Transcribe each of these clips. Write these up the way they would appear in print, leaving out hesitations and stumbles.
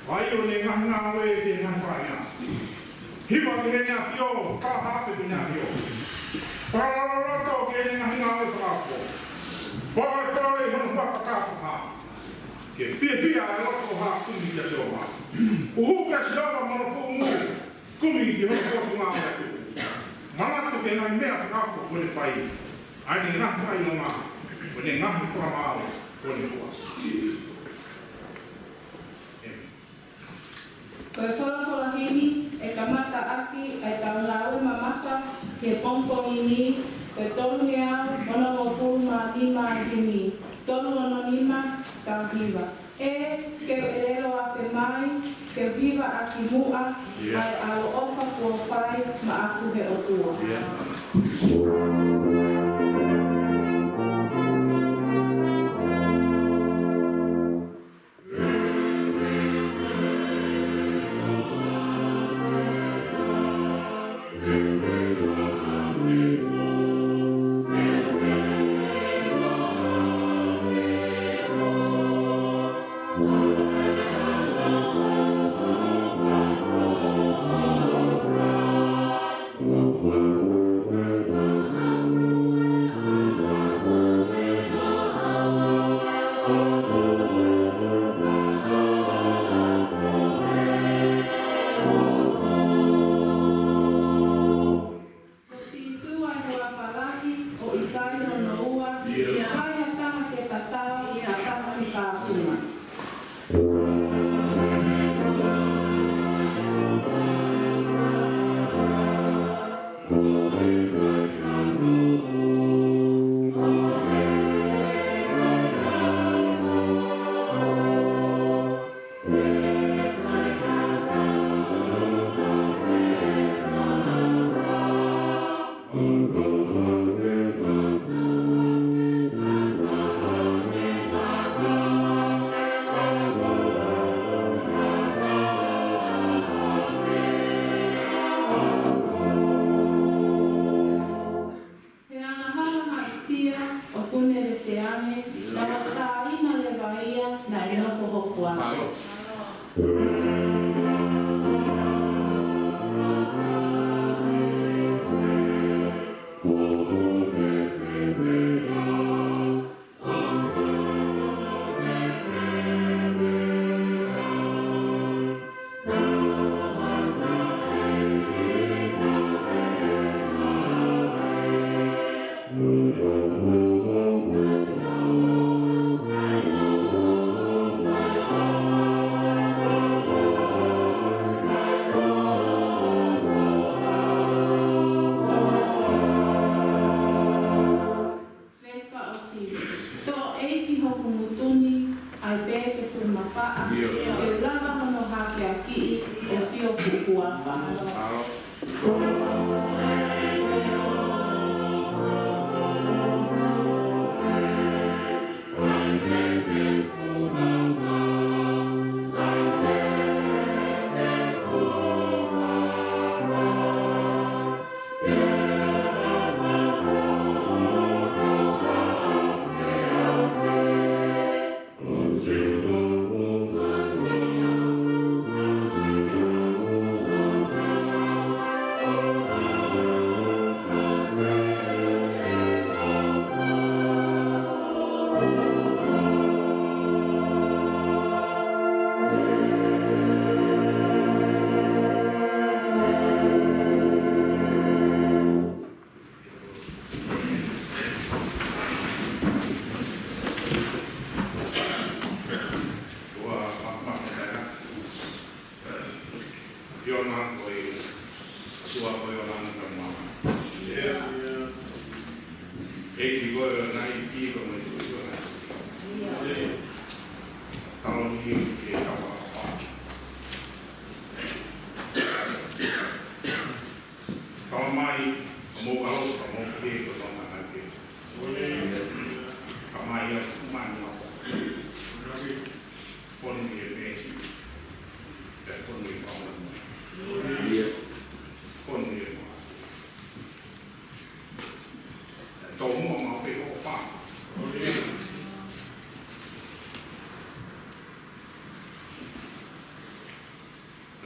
Why you only hang away in Hafaya? He was getting a few, half is in a few. Fararato getting a hang away for our folk. Baratory on what half. If Fifia, I love to have Kumi Gasova. Who can show a monophone? Kumi, you have to go. Malatu can I make a half when if I did not find a man when they not from our when it was. Koe whora hini, e kamata aki, e taunau mamaka, ke pongpongini, koe tolu hea, ona mo fuma lima hini, tolu ono lima, tau hiva. E, ke elelo a te mai, ke viva a ki mua, ai alo ofa kua whai, ma aku he o tua.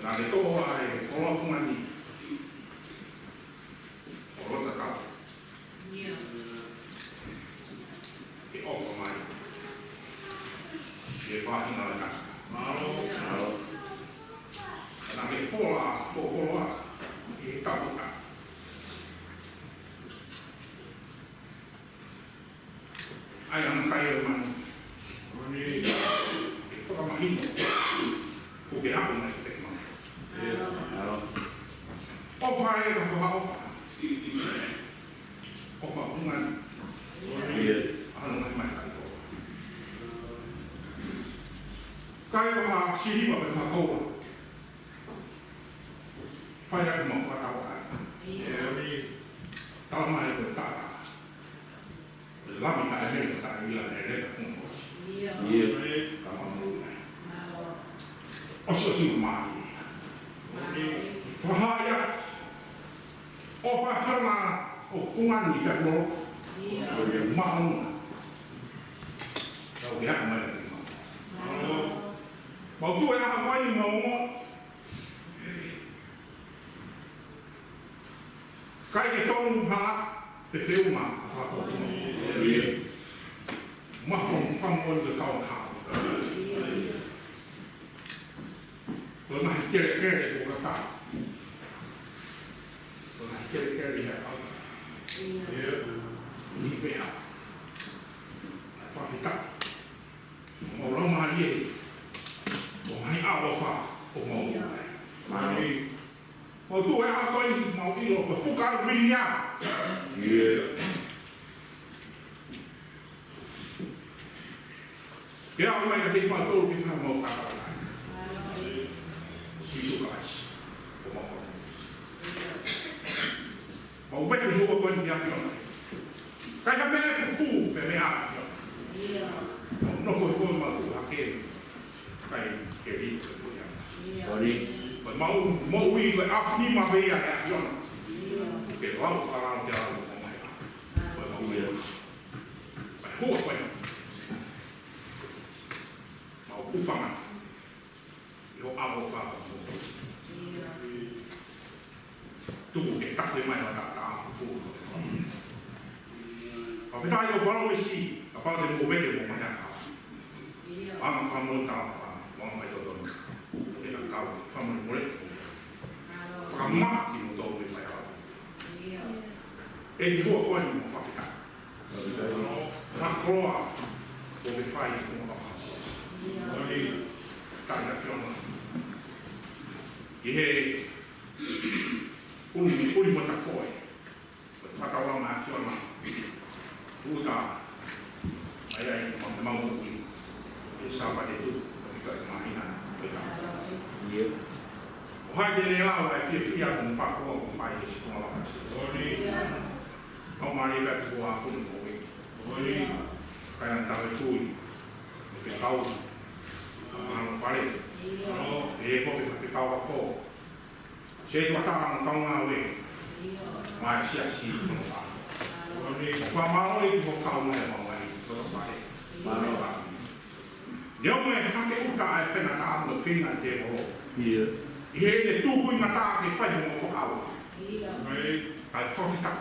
Nā le toa e ora fungani. Ora ta ka. E ofa mai. E wahina le kasa. Nā le fola pōpoloa e tapuka. Ai ana kai o manu. E whakamahino. O ke hapu mai te manu. Ofa e ka koha ofa. Ofa pungani. Ano mai mai kai koha. Kai koha siriwa pe ka koha. Whai raki mo whakau ai. Tau mai ko tata. Lami ta e mea ta e ila e reka fungosi. Kama muu nei. Osi mahi. Whahaya. O whawhana o fungani ka koro. Mauna. Tau ki haka mai ki mauna. Mau tu e aha mai maunga. Kai ke tonu haa te whiuma whakau. Mafong whamon le kau hao. Ko mahi kere ko ka ka. Ko mahi kere he kau. Ni pea. Whawhita. Mo roma ye. Ko mahi awa wha. Ko mau. Ko tu e a koi mau ilo. Ko whukaro winia. Kaya ako may kating matulog yung mga whakakalai. Sisukas. Kumafang. Maubet yung huwag ko yung yafion. Kaya may fufu, pero may afion. No fue con aquel. Kaya kaya sa tuya. But mauwi ko afni mabaya yafion. Pero ako parang kaya ako kumaya. But mauwi. But huwag ko yun. Ufanga. Yo amo fa. Tu ke ta fe mai la ta fu. A fe ta yo bolo si, a pa de mo vede mo mai ka. Ama fa mo ta fa, mo fa yo do. Ke na ka fa mo mo le. Fa ma ki mo do me mai ha. E di ho ko ni mo fa fa. Fa croa. O me fai mo fa. Tanga fiona. Ihe uli mota foi. Whakawa ma fiona. Uta. Ai mo mau uli. E sapa de tu. Fica mahina. O hai de la vai fia com whakawa com fai esse com a kasi. O mari vai ko a kun ko. Kaya tawe tui. Ke kau ano fare e poi per ficava po c'è una tanga we ma si non fa fa male di bocca una mai cosa fare ma non fa io me anche uta e fena ta no fina de ho e le tu qui mata che fai un po' cavo ai forfita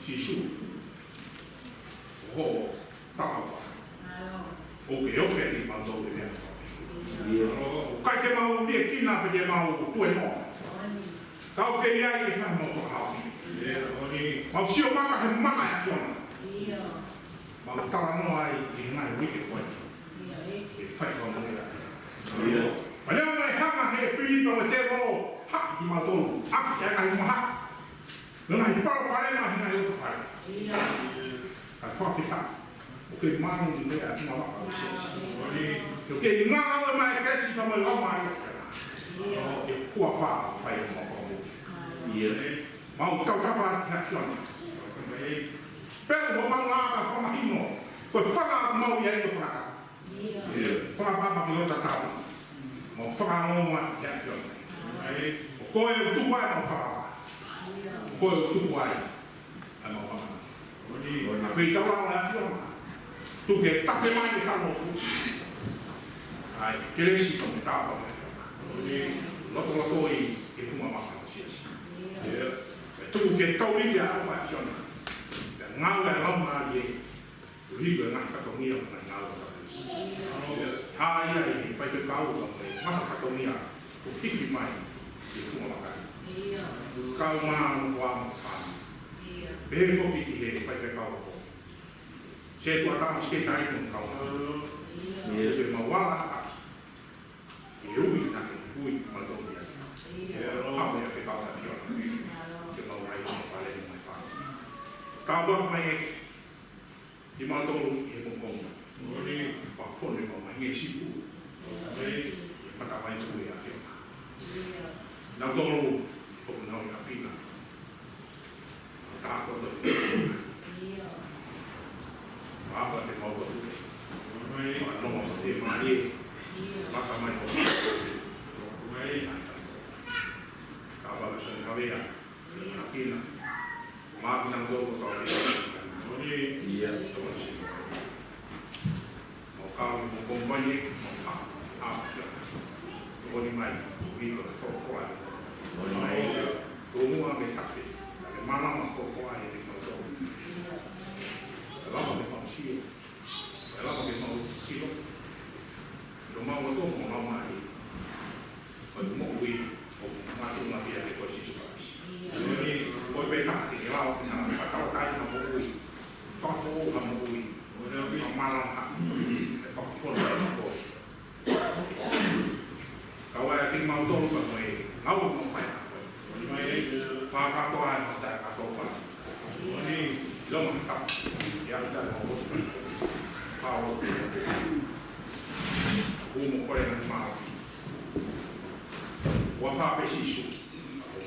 si su oh ta fa o que eu fiz quando eu vim o kai te mau dia kina pe te mau tu e mo kau ke ia ke fa mo fa ha mau sio maka he maka e fiona mau tala no ai i ngai wiki ko e fa fa mo ia ma le mai hanga he fili pa te mo ha ki ma to ha ya kai mo ha no mai pa pa le ma ngai o fa ka fa fita que mano de ver aqui na nossa licença. Porque não é mais que se como lá mais. E qual fa faz uma forma. E mal tal tapa na fiona. Pelo vamos lá para forma hino. Foi fala mal e aí do fraca. Fala baba que outra tal. Mal fala uma na fiona. O coi tu vai não fala. O coi tu vai. É mal fala. Na feita lá na fiona. Tu que tá fe mai de tá no fu. Ai, que le si como tá pa. Loto loto e fuma maka o siasi. Tu ke tau i a o fa fiona. Ngau e lau ngā ie. Riga ngā whakongia na ngau o ka. Ha ia i whai te kau o ka maka whakongia o hiki mai i fuma maka. Kau mā no wā mo whāna. Behere whoki ki he whai te kau o. Se tua tāma ske tai no kau mā. E mawala a. E ui na ke ui matongia. Hau e whekau na fiona. Ke maurai o whale ni mai whāna. Ka wak mai e. I matongu i he kongonga. Whakone mo mai nge sipu. E matawai tu e a fiona. Nau tongu o nau i a pina. Ka koto i Apa te mau tu? Ano mo te mai? Maka mai ko. Mai. Kaba sa kawea. Nakina. Mag nang do ko to. Iya. Mo ka mo kompanya mo ka. Ko ni mai. Wi ko fo. Ko ni mai. Ko mo ame kafe. Mama ma fo ai ni ko to. Ela me consigo. Ela me consigo. No mau to mo mau mai. Ko mo ui o ma tu na via de cosi chupa. Ko be ta ti ela o na pa ta ta na mo ui. Fa fo na mo ui. Mo ma la ha. Fa fo na mo. Ka wa ti mau to ko mo e. Au mo fa. Fa ka to ai mo ta ka to fa. Lama tak, yang dah mau faham. Umum kau yang mau, wafah besisu,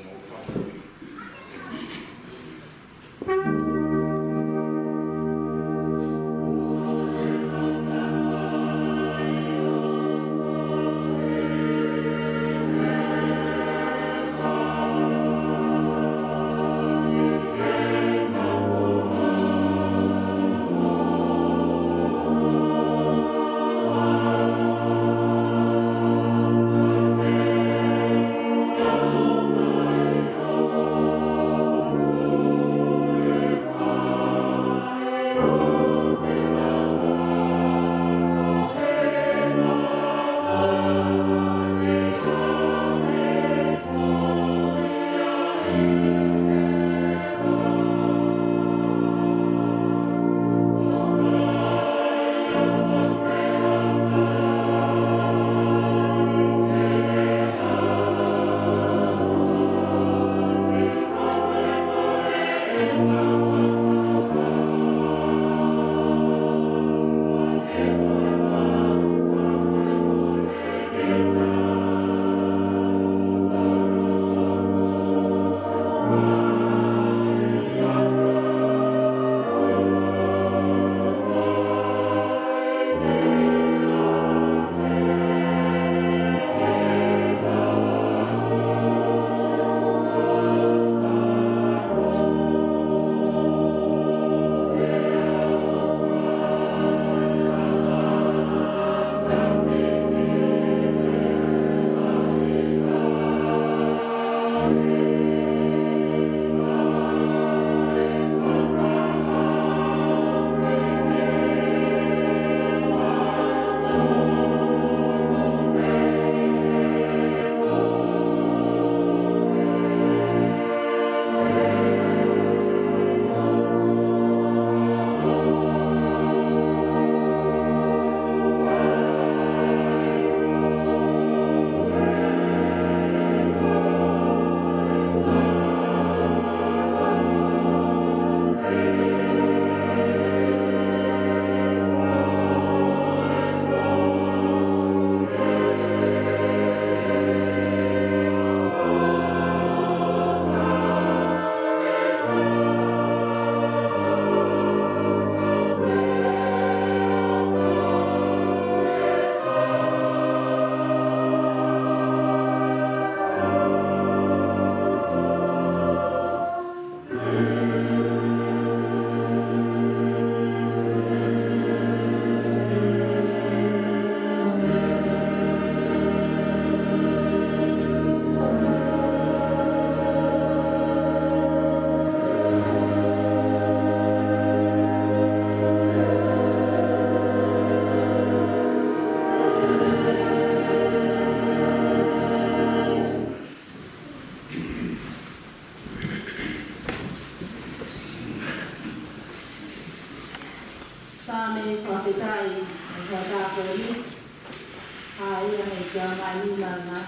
mau faham. Oh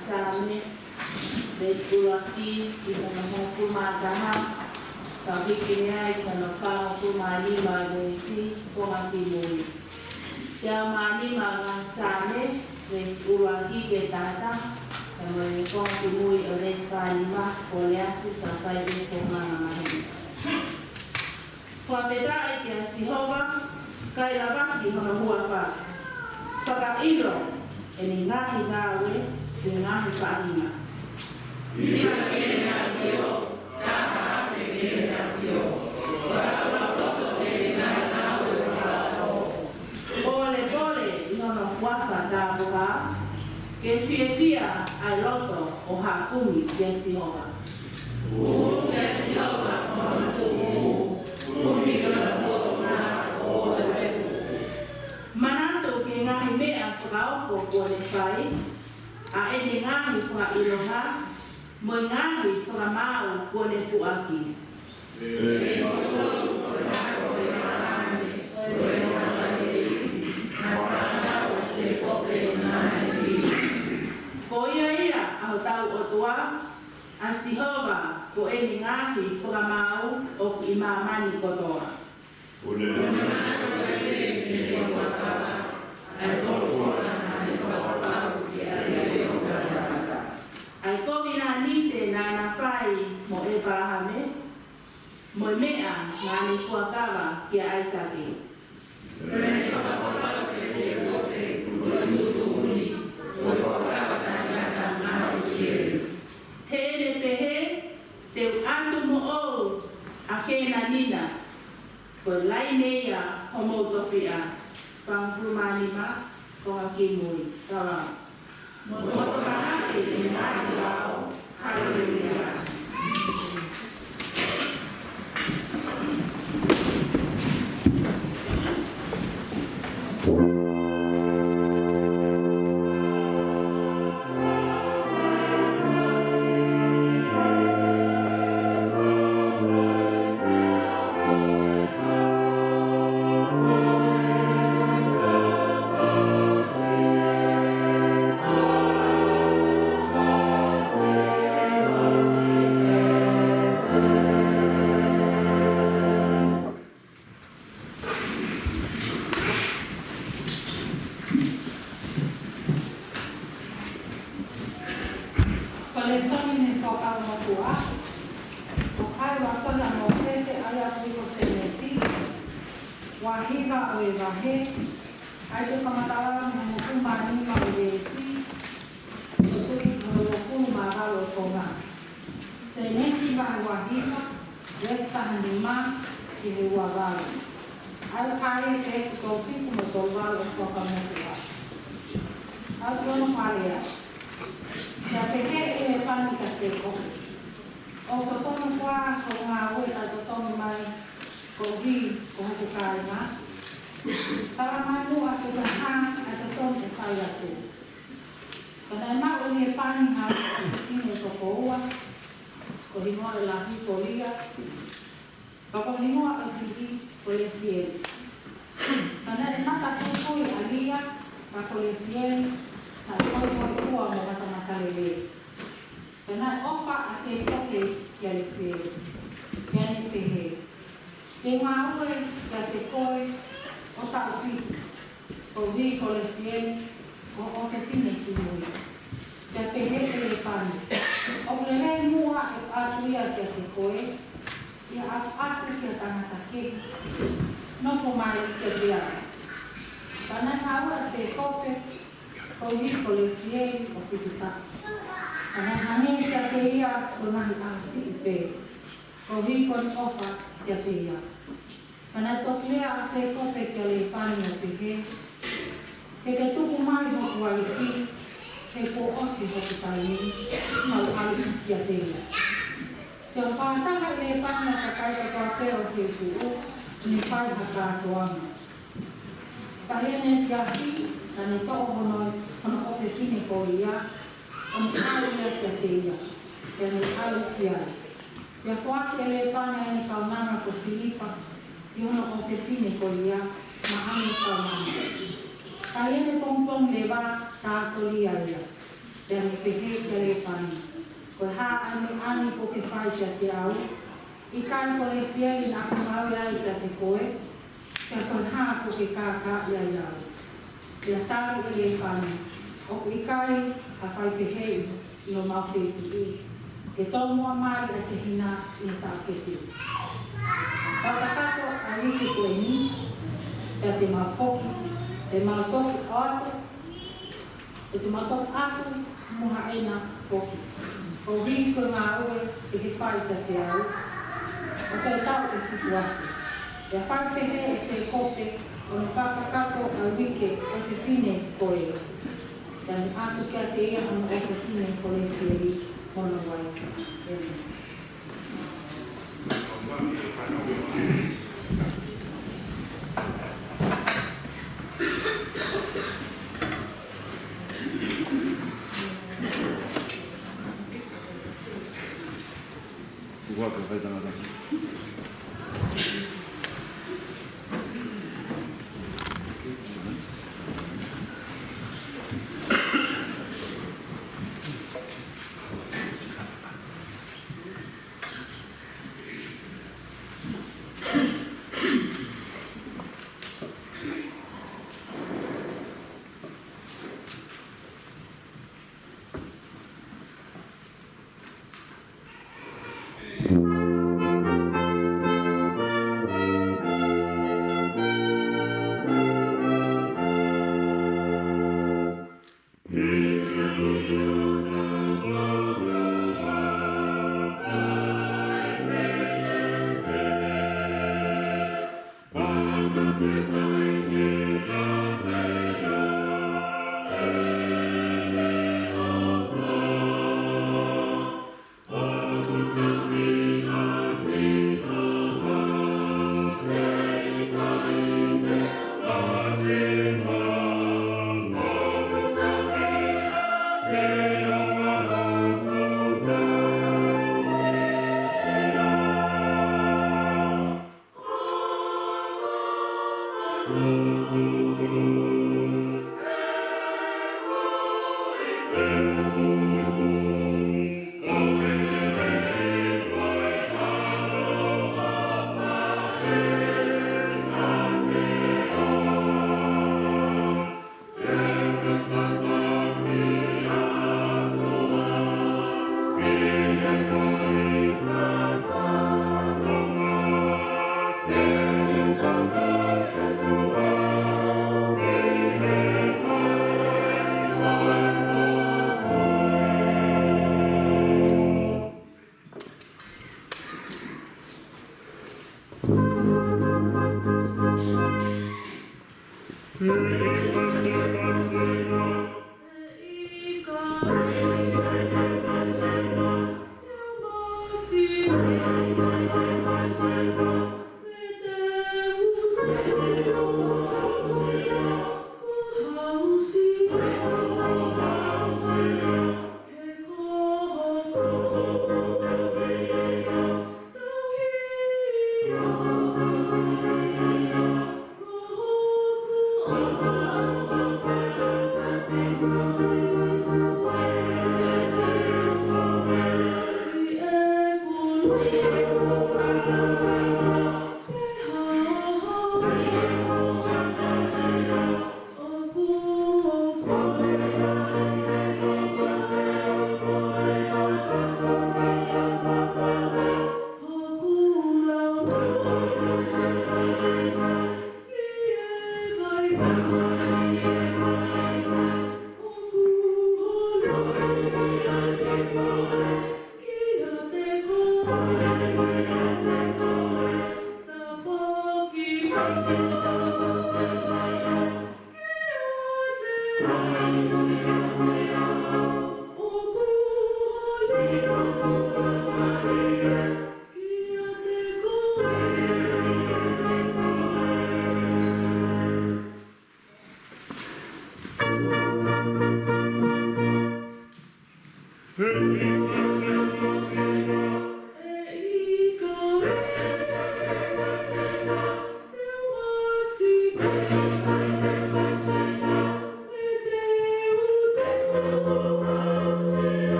same Bekulaki ina mahuku mataha tapi kini ina nakang kumali magesi kumakimui. Siya mali mga same Bekulaki betata kami kumakimui oles kalima kuliasi sampai di kumamahin. Kuapeta ikia sihoba kaya baki hamahua pa. Pagkailo ini ngahi ngawe dengan kalima. Ina kena sio, taha kena sio. Pole inono kuapa tabuha, ke fia ai loto o hakumi yesihoba. Yesihoba kumi Manato ke ngahi mea whakao ko kone whai, a ene ngahi whakailoha, mo ngahi whakamau kone puaki. Ko ia au tau o tua, a sihoba ko ene ngahi whakamau o ki imamani kotoa. Ai komina nite na nafai mo e parahame, mo mea na ni kuakawa kia aisaki. He ne pehe te atu mo o a kena nina, ko laine ia homo tofia, pangfrumanima ko hakimui, kawa. Motomaha e nai lao, haleluya. te ane te he te le pani. Ko ha ani ko ke whai sia te au. I kai ko le sia i nā kumawe ai ta te koe. Kia koe ha ko ke kākā i ai au. Kia tāru i le pani. O ko i kai a whai te he i o mau te i. Ke tō mua mai a te hina i tā ke te. Whakatato a riki koe ni. Kia te mawhoki. Te mawhoki āto. E te mawhoki āto muha ena hoki. O rii ko ngā ue e he whai ta te au. O te tau e situ atu. E whai te he e se kote o ni whakakato a wike o te whine koe. Kia ni atu kia te ea anu o te whine koe whiri mono wai. Welcome, vai dar nada.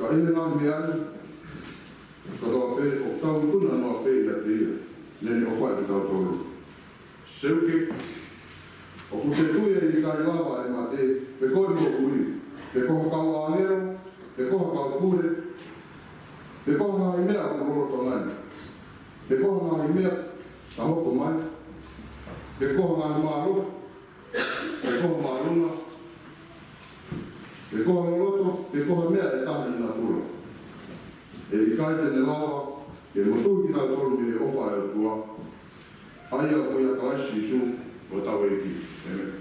ka ina nā mea ka toa pe o tau tuna noa pe ia te ia nene o whai te tau tōru seuke o ku te tuia i kai lava e mā te pe koe mo kui pe koha kau āngero pe koha kau kure pe koha ngā i mea o roro tonai pe koha ngā i mea ta hoko mai pe koha ngā i māro pe koha māruna pe koha ngoloto pe koha mea e taha i nā tura e i kai tene lawa e motu ki nā tolu me ofa e tua ai au koe a ka aisi su o tau e ki Amen.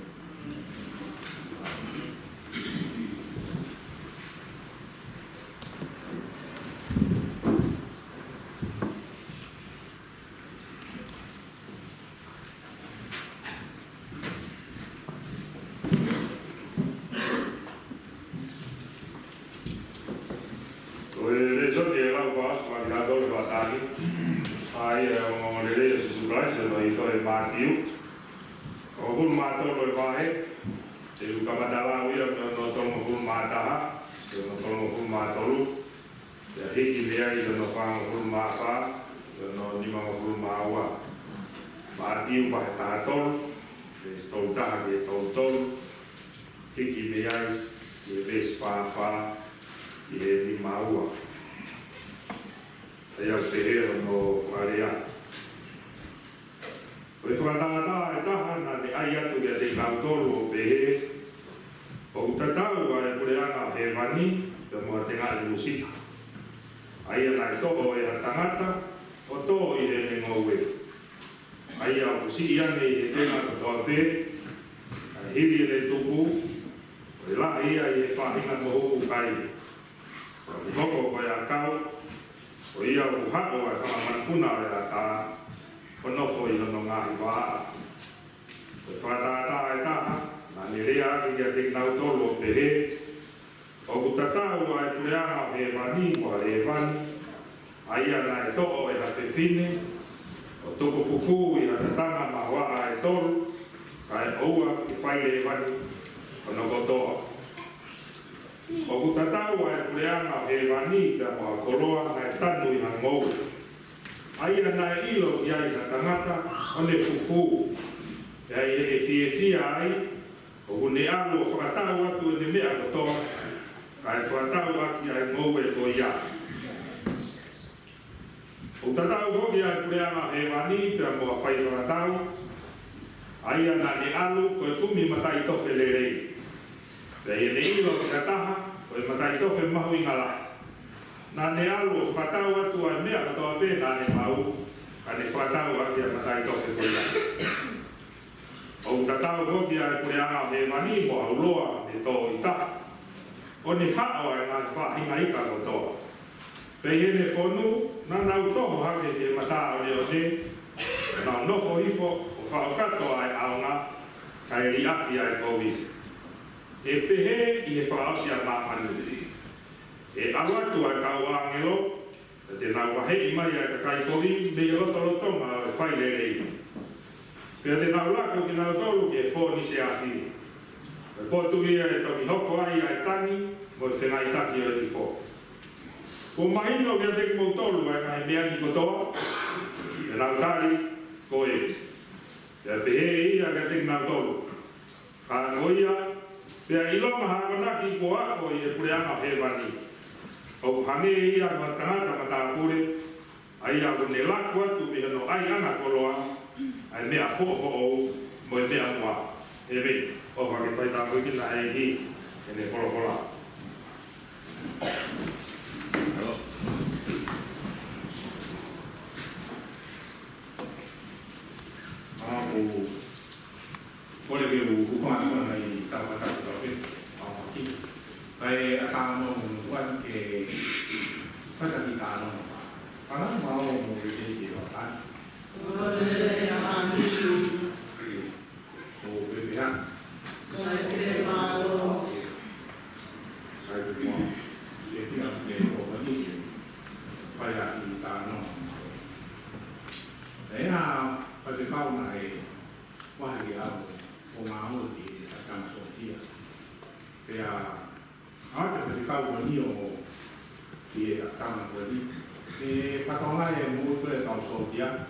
e a tama ko ni e patonga e mo ko e tau so dia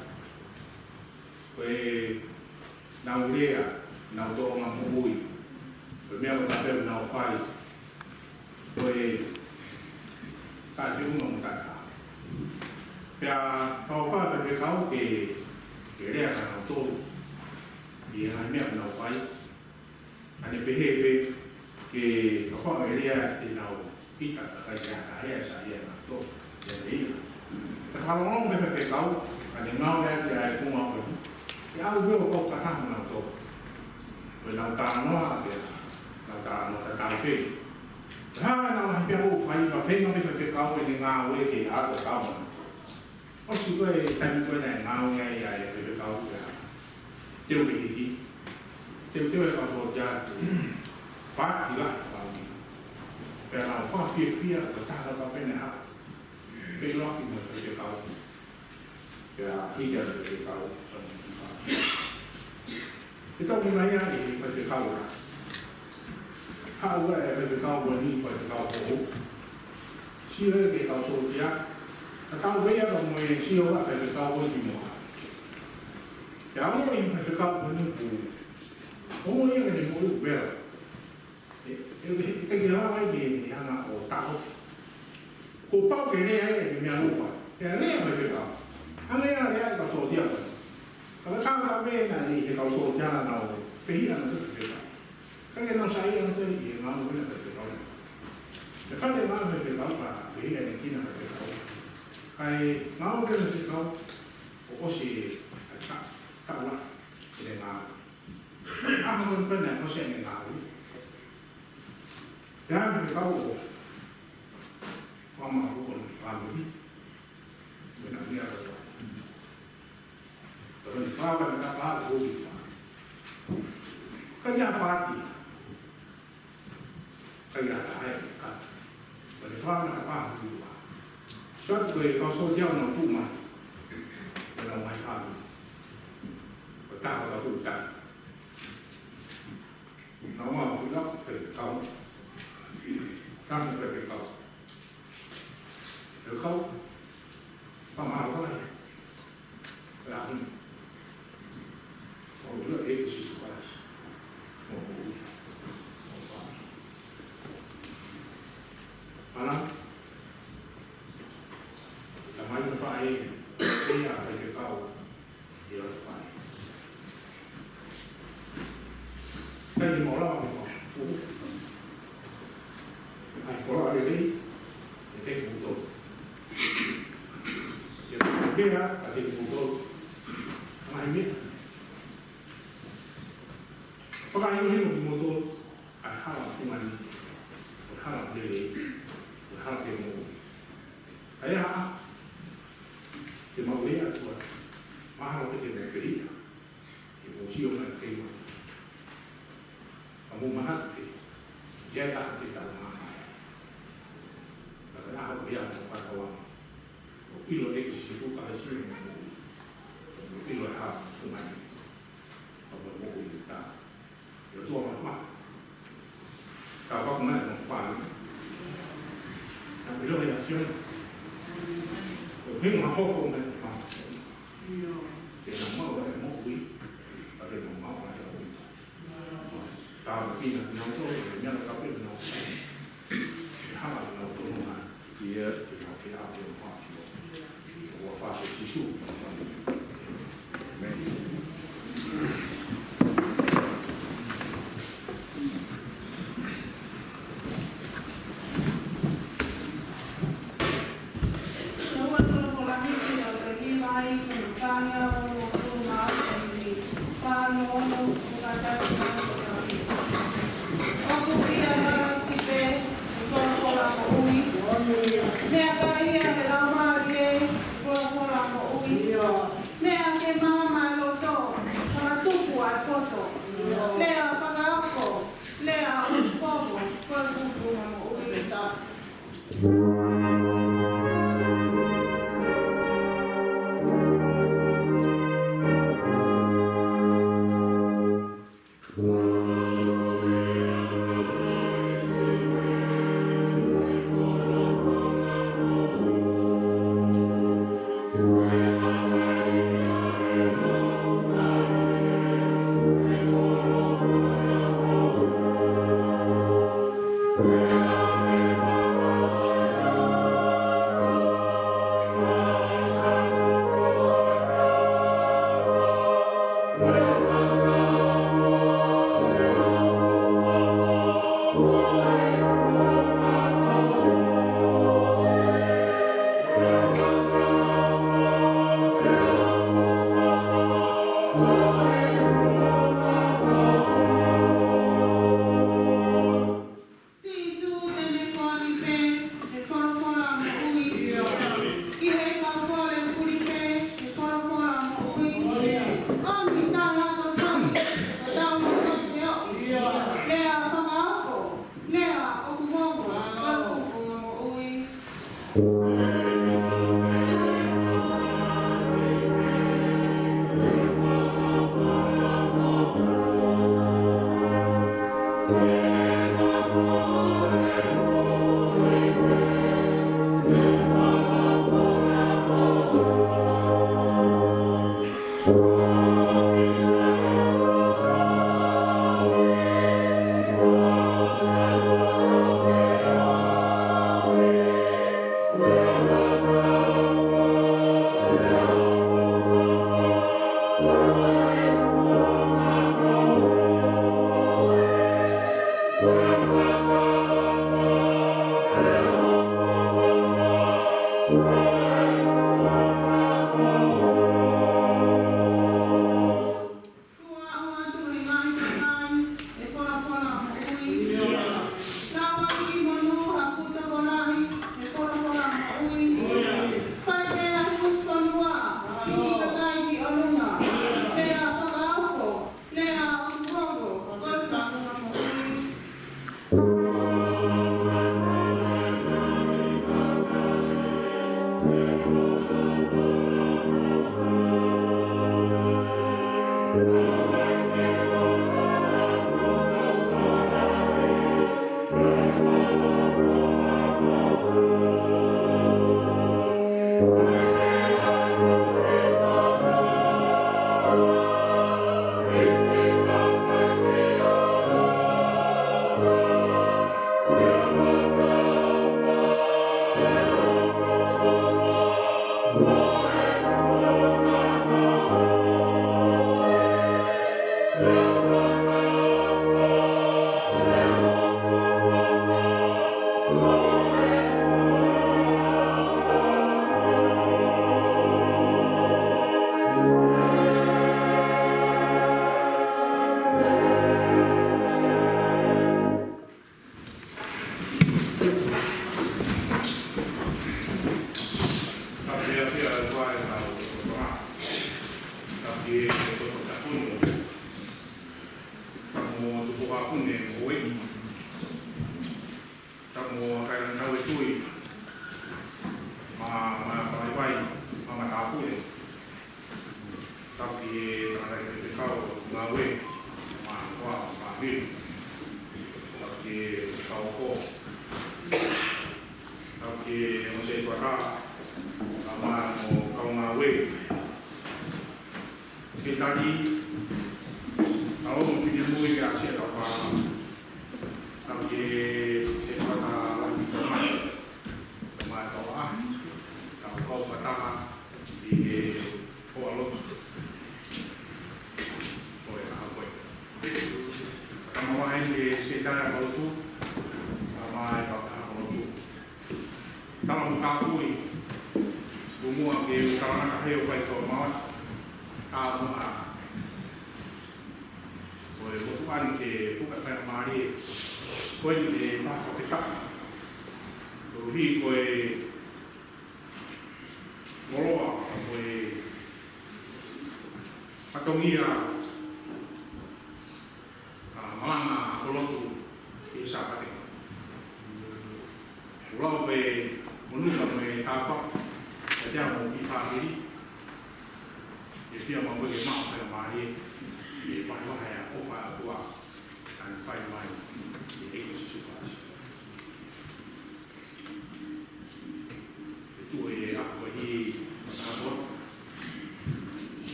ko e na urea na to ma mui ko me ko ta pe na fai ko e ka ju mo ta ka pia tau pa pe ka ke rea ka na to e ha me na fai ane behebe ke ko area e na pita ka ya ya sa ya na to ya ni ta ka lo me pe ka ane ngau ya ya ku ma ko ya u ko ka ta na to ko na ta no ke na ta no ta pe ha na ma pe o fai ba fe no me pe ka ko ni nga we ke a ko ka mo o su ko e ta ni ko na nga nga ya ya pe ka ko ya te o be ki te o ka so ja pa di la per la fa fia ko ta ka pe na pe lo ki mo pe ka ko ya hi ja pe ka ko kita mulai ni pada kau lah. Kau pada kau ni pada kau oh. Siapa ke kau so dia? Kau bayar kamu yang siapa pada kau ni semua. Yang mana yang pada kau ni tu? Kamu yang ni mulu ber. Kita kira apa ni yang nak tahu. Kau tahu ke ni yang lupa. Yang ni yang pada kau. Ane yang dia kau so dia. Kalau kau tak ni kalau so jalan tahu, pergi nak tu kita. Kalau nak saya yang tu dia mahu nak kita tahu. Kalau dia mahu kita tahu apa, pergi nak kita nak kita tahu. Kalau mahu kita tahu, osi tak lah dia mahu. Apa pun pernah osi yang mahu. Jangan kita tahu. Kamu aku pun mahu ni. Benar dia tu. Kalau di bawah ada apa boleh. Kerja parti, kerja saya kan. Kalau di bawah ada apa boleh. Suatu kali kau sosial nak rumah, kalau mai faham, kita harus tahu tak. Nama pula kau, kami kau. Kau, paham apa ni? Kau oh, lu itu sih keras. Oh, malam. Lama itu Pak dia pergi kau, dia Pak. Saya di Mola ni Pak. Mola ini, itu betul. Dia ada betul. Mana Pagkain mo yung motor, at harap kuman, at harap dili, at harap yung mo. Kaya, yung mga uwi at wala, maharap ito yung nagpahita. Yung siyo na kayo. Ang mumahat ito, diyan lahat kita ang mga kaya. Pagkanaharap yan ang pagkawang. Ilo ito si Suka ay siya yung ilo harap kuman. Pagkawang mo uwi kita. Yo tua mama. Kau kena nampak. Tapi lo yang siapa? Mungkin apa pun kan. Dia nama orang mau bui, ada yang mau ada bui. Tapi nak nonton, dia nak kapal nonton. Hal nonton mana? Dia kita apa yang apa? Wafat Yesus.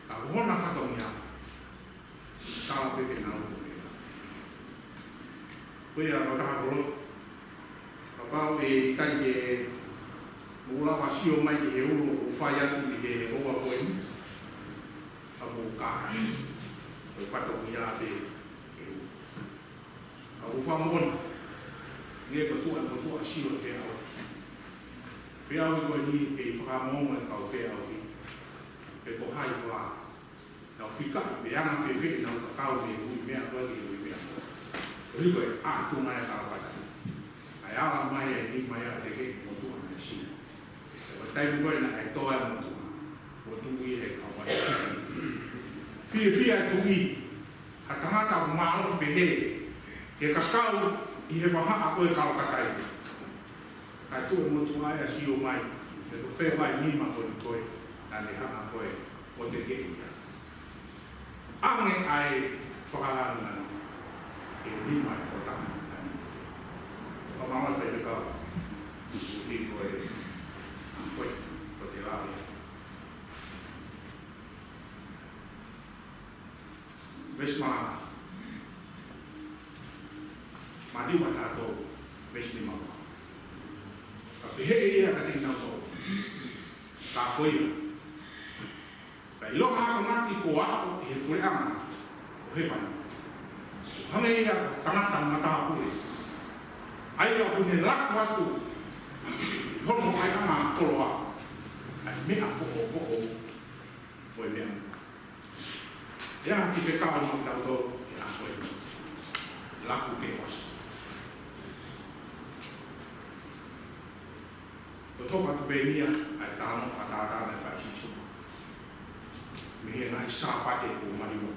a hona whatongia, tāla pepe nā uko mea. Koe a wakaha koro, ka pāu e tai ke mulawa sio mai ki he uro o whai atu ni ke hoa koe ni, a mō kāha, koe whatongia te e uro. A uwha mōna, nge patua sio e whea au. Whea au koe ni e whakamōma e kau whea au ki. Pe ko hai wā. Nau whika, me ana whewhe, nau kakao me hui mea koe ki hui mea. Riko e ātu mai a kāwata. Ai ala mai e ni mai a te ke motua mai si. O taimu koe na e toa e motua. O tui e kawai. Fia e tui. Ha tangata o mālo pehe. Ke kakao i he waha a koe kao kakai. Kai tu e motua e a si o mai. E ko whewai nima koe ni koe. Nane hana koe o te kei. Ange ai whakaranga e nima e o tanga. O mama whai te kau. Uhi koe koe o te rāwe. Ves marama. Madiwa tātou ves ni mama. Ka pehe e ia ka te inau tō. Ka koeira. Kai loka hako ngati ko ako i he kure ama o he pana. Hange ia tangata mata apure. Ai au kune laku atu. Hono ai ama kolo a. Ai mea foko. Foi mea. Ia ki te kao mo tau tō i a koe. Laku ke was. Ko toka tu penia ai tāno whataata e whaisisu. Me he ngai sāpate o mariwa.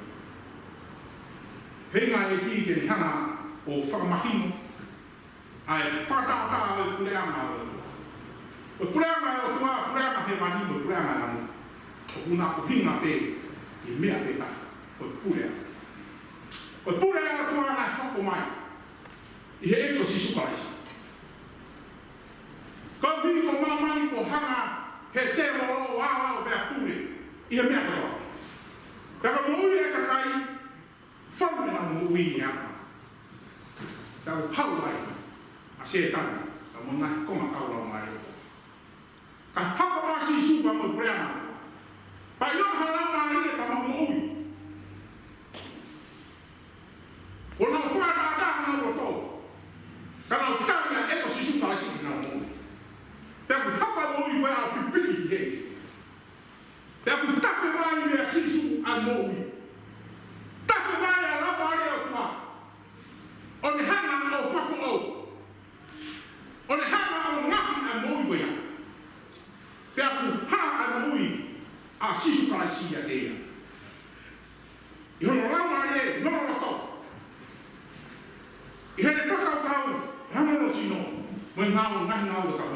Whenga e ki ke ni hana o whakamahino ai whataata e kureanga o. O kureanga o tua, kureanga he manimo, kureanga nanu. O kuna o hinga pe i mea pe ta. O kureanga. O kureanga tua na hoko mai. I he eko si sukaraisi. Kau hini ko mamani ko hanga he te moro wawa o bea pure i he mea katoa. Taka moui e kakai, whaune na moui i hanga. Taka pau ai a se tanga, ka mona koma kaula o mai o. Ka haka masi supa mo preana. Pa ilo hana mai e ka moui. O na whaka ata hana o tō. Ka na utanga e ko si supa ai si na moui. Pego hapa moui koe a pipiki he. Pego tape mai me a sisu a moui. Tape mai a lapa are o tua. O ne hanga o whako o. O ne hanga o ngahi a moui koe a. Pego ha a moui a sisu karaisi a ea. I hono lama are, nono roto. I hene whakau kau, hana no sino. Moi ngāo ngahi ngāo o kau.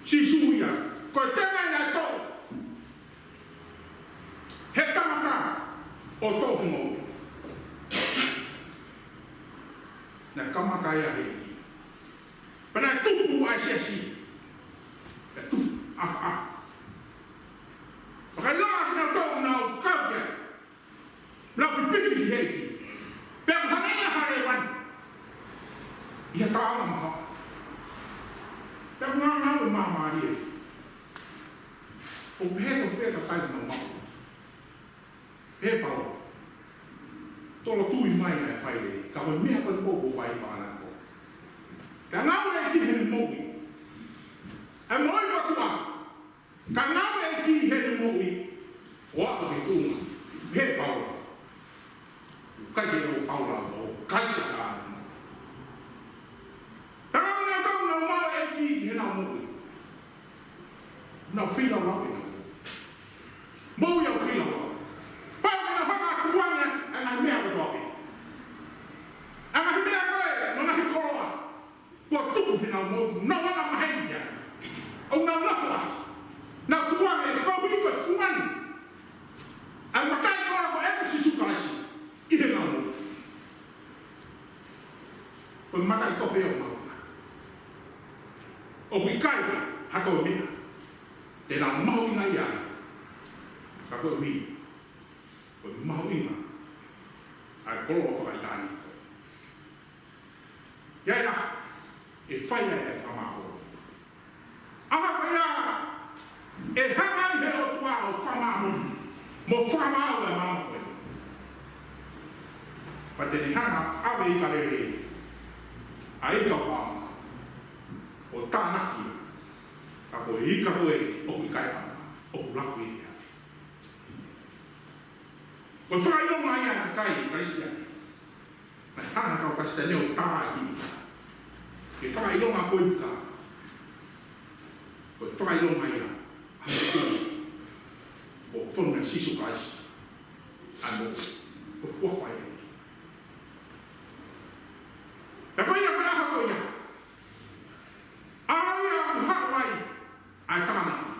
Si suia, koe tēnei nei tō. He tangata o tōku mō. Nā kamakai a hei. Pena tupu ai sesi. E tupu, af. Pakai laa ki nā tōku nā o kaukia. Nā pipiki hei. Pēku hanea hare wan. Ia tāla maha. Pēku ngā o mamari e. O pēko wheka kai no mau. Pēpau. Tolo tui mai nai whaire. Ka hoi mea koe kōko whai pāna ko. Ka ngāwe e ki henu moui. E moi watua. Ka ngāwe e ki henu moui. O ako ke tūnga. Pēpau. Kai ke o paura o kaisa ka anu. Não fila lá, não eu fila lá. Para na faca tuana, a minha dobe. A minha dobe, não é coroa. Por tudo final não há mais ainda. Ou não lá. Na tuana, como que tuana. A matar agora é que se sucrasse. E não. Por matar café ou não. O bicai, a comida. E nā maui nai a, koe hui. Koe mahu inga. Ai kolo whakaitani. Ia ia, e whaia e whamaho. Aha koea, e hangai he o tua o whamaho. Mo whamaho e maho koe. Pa tene hanga awe i ka rere. A i ka wama. O tānaki. Ka koe i ka koe o ki kai ana. O kulaku i ea. Koe whakailonga ia ka kai i Kristiani. Mai hanga kau Kristiani o tāi. Ke whakailonga koe i ka. Koe whakailonga ia. Hanga koe. O whunga sisu kaisi. Ano. O kua whaia. E koe ia karaha koe ia. Arau ia ku hawai. Ai tānaki.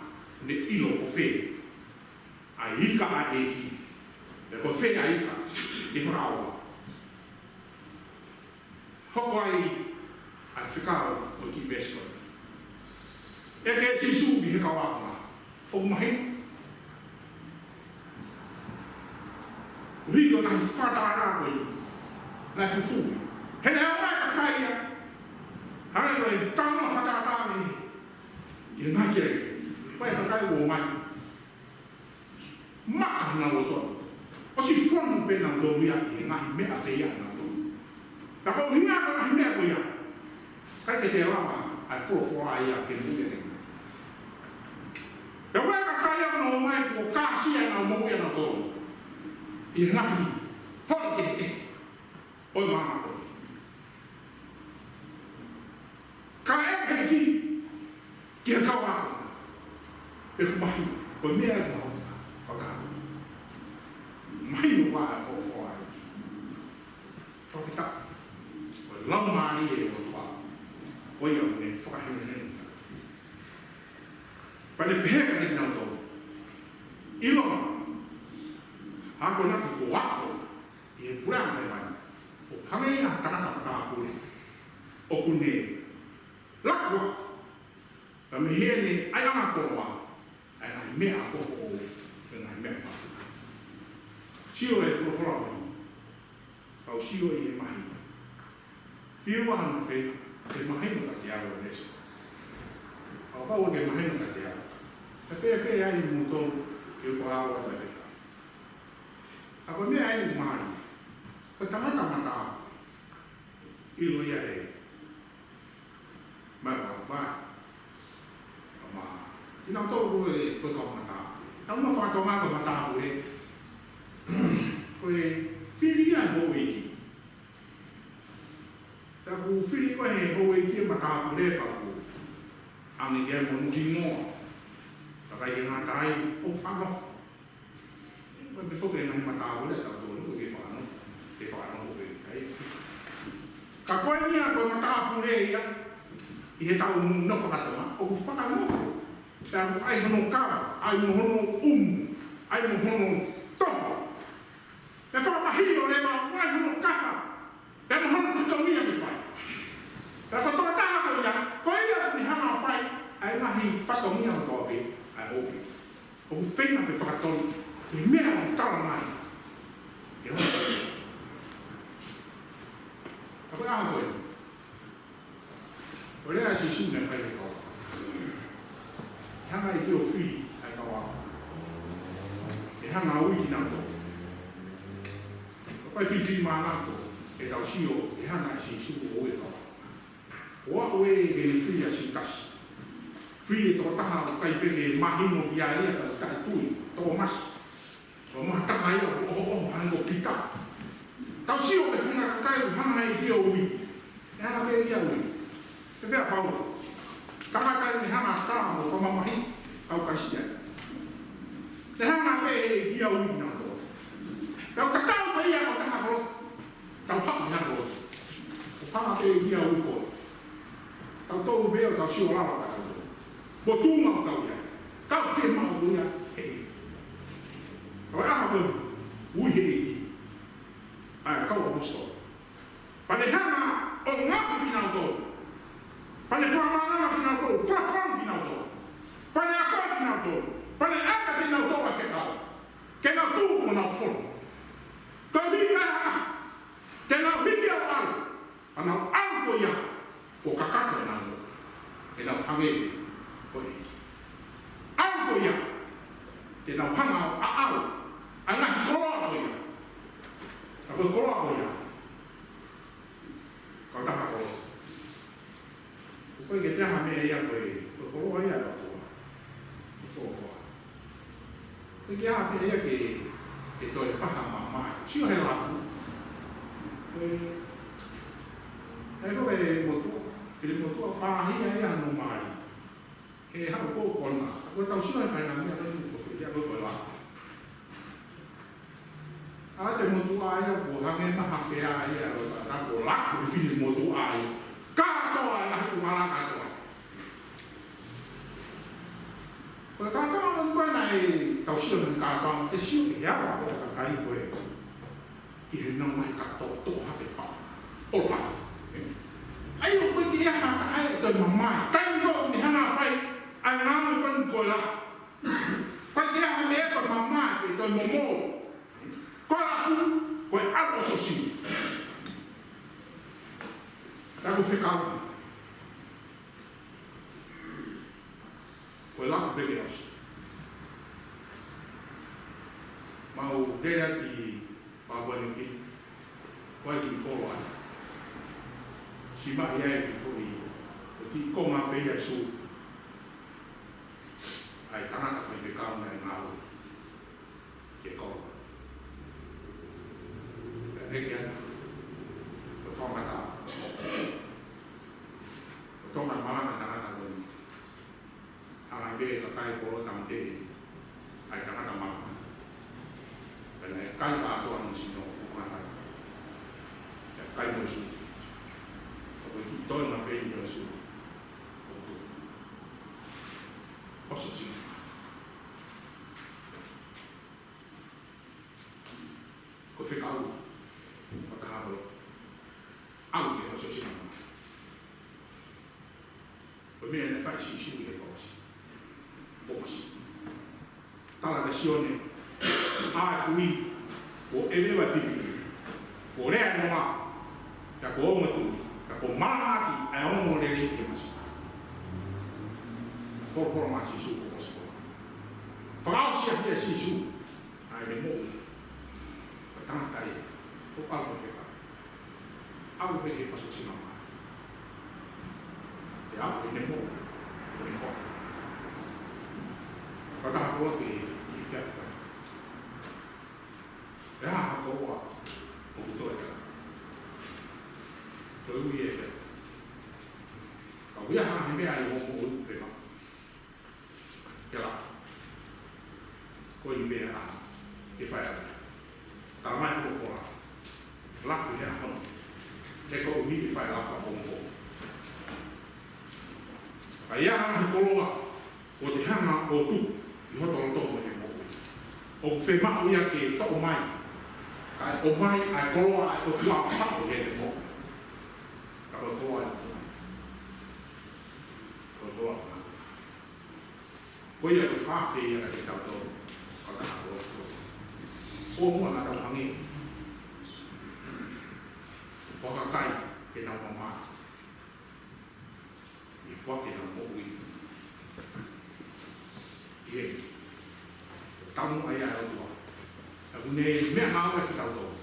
Ne ilo o whē. Ai ika a eki. E koe whē a ika. E whakaua. Hoko ai. Ai whikao o ki besko. E ke sisu ki he kawakanga. O mahi. Uhiko na whatara koe. Na fufu. Hele au mai ka kaia. Hanga koe tāma whatara me. I ngai kere. Koe ka kai o mai. Maka na o toa. O si whonu pe na do ia i ngai mea pe ia na do. Ta ko hinga ka ngai mea ko ia. Kai ke te rawa ai fo ia ke mu ia. Te wea ka kaia no mai ko kāsia na mo ia na do. I ngai. Hoi e. Oi mama ko. Ka e ki. Ki a kawa. E ku mahi. Ko mea e maho. Waka. Mahi no wa e fo ai. Whawhita. Ko lau maani e o toa. Oi au ne whakahene. Pa ne peheka ne nau tau. Ilona. Hako naki ko wako. I e puranga e mai. O hangai na tanaka tāpune. O kune. Lakwa. Ka me hene ai anga koroa. Ai nai mea fofo o. E nai mea mafu. Sio e fofo Kau sio i e mahi. Whiua hana whena. Te mahina ka te awa nesa. Kau kau ke mahina ka te awa. Te whea ai mo tonu. Ki o whaawa ta wheka. Ako mea ai mo mahi. Ka tamata mata. Ilo ia e. Mai wā. Kama. Ina tōru e koe kau mata. Tau ma whakatonga ka mata ure. Koe whiri ai hou eki. Taku whiri koe he hou eki mata ure kaku. Angi kia mo nuki ngoa. Takai e ngā tai o whanofu. Koe me whoke e ngahi mata ure tau tōru e whanofu. E whanofu e kai. Ka koe nia koe mata ure ia. I he tau no whakatonga. O ku whakanofu. Taku ai hono kara. Ai mo hono ai mo hono tohu. E whamahiro le ma wai hono kafa. E mo hono whitongia me whai. E ko toa taha ko ia, ko ia ni hana whai, ai mahi whatongia o toa pe, ai hoki. O ku whenga me whakatoni, i mea o tala mai. E hono toa. Ka koe aha koe. O rea si sune whai le koa. Hanga i te o whi, ai kawa. E hanga ui ki nang toa. Pai whiwhi mānako, e tau sio, e hana si suku o e kawa. Oa oe e ni whia si kasi. Whia tō taha o kai peke mahino pia ea ka kai tui, tō masi. O maha taha ea o hango pita. Tau sio e whunga ka kai hana e kia ui. E hana pia ia ui. E whea pau. Taha kai ni hana taha o whamamahi, au kai sia. E hana pia e kia ui nā tō. Tau kakau pa ia o taha koro. Tau papa nga koro. O pama pe ia ui koro. Tau tōru beo tau sio rawa ka koro. Mo tūma o tau ia. Tau whima o ia. Tau aha koro. Ui he eki. Ai kau o moso. Pane hana o ngapu pina o tōru. Pane whamana pina o tōru. Whawham pina o tōru. Pane ako pina o tōru. Pane aka pina o tōru a whekau. hanga au. Anga koroa ko ia. Ako koroa ko ia. Kau tak ako. Kau kita hame ia ko ia. Kau koroa ia ko. Kau kita hame ia ke itu yang faham mama. Siapa yang laku? Aku motu, film motu apa ini yang normal. Aku kona, aku tahu siapa yang faham ini aku dia aku berlaku. Ada motu ayah, aku hamil mah hampir ayah, aku laku di film motu ayah. Kau ayah aku malah kau. Kadang-kadang orang naik tahu siapa yang kadang, siapa ya aku kaya gue. Ini nama kata tu habis apa? Olah. Ayo pergi yang kata ayo tu mama. Tengok ni hana fai. Anam pun gola. Pergi yang ambil tu mama itu momo. Gola tu, kau apa sosial? Aku fikir. Gola pergi as. Mau dia di Papua New Guinea, wai ki kolo ai. Sima ia ki furi, ki koma pe ia su. Ai tanga ka fai kau na ngau. Ke kolo. Nek ya. Ko forma ta. Ko toma mala na tanga ka ni. Ala be ka kai kolo tamte. Ai tanga ka mala. Kai ka ato ang sino kumata. Kai mo su. Ako ito na pe mo su. Oso si. Ko fe ka u. Makahalo. Au ni oso si. Ko me na fa si su ni ko si. Bos. Tala da sione. Kui o elewa tipi o rea noa ka ko matu ka ko mana ai o mo le ni mas for formasi su ko so fa si a si su ai le mo ka ta kai o algo que algo que pasó sin mamá ya le mo le fo ka ta ko que ya aku buat, aku tu aja. Lalu dia, kau ya hang hembe ayo mau fema. Kela, kau hembe ah, kifaya. Tamat tu fora, laku dia apa? Dekau ini kifaya apa bongko. Ayah hang kolua, kau dihang kau tu, ihot orang tu macam bongko. O fema uya ke tak omai. Ai omai ai kolo ai o tua pa o he mo. Ka o kolo ai fu. Kolo. Ko ia ko fa fe ia ke tau to. Ka ka o. O mo na tau hangi. O ka kai ke na mama. I fo ke na mo wi. Ie. Tamu ai ai o tua. Aku ni me hawa kita tahu.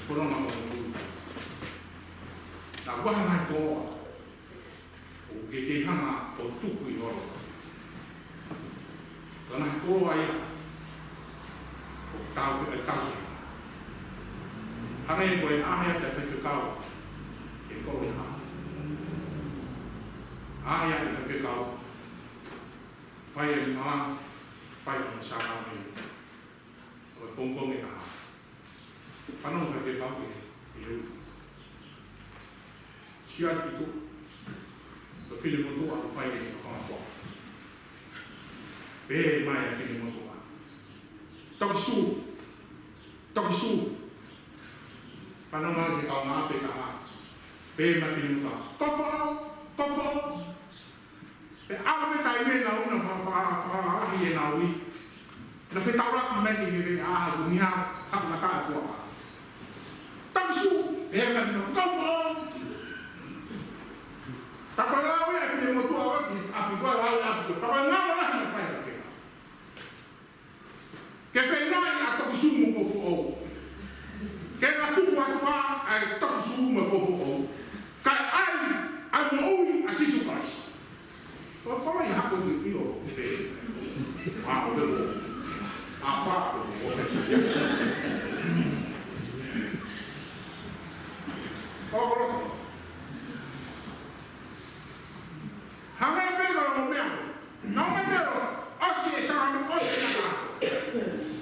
Foram na mão. Na guarda mais boa. O que tem hana o tuco e oro. Karena ko ai o tau e tau. Hana e boy ahia da fificau. E ko e ha. Ahia da fificau. Fai ma fai com sama ni. Pongpong ni ah, paano ka kaya kau ini? Siapa itu? Film itu aku file ni kau apa? Be mai film itu ah. Tak su, paano ka kau ngape kah? Be mai film itu. Kau, be aku betai be na una fa hiye na wi. Na fe tawra men ni dunia hak na ka ko. Tamsu e ka no ko. Tapalawi a fi mo to a ki a fi ko la a ko. Tapalawi na fa ya ke. sumo ko fu o. Kaya tu wa ai to sumo ko fu o. Kai ai mo a sisu Christ. O ko mai ha ko ni o fe. A o de a fa o fe. O hanga pero mo me. Não me pero. Osi sa me osi na.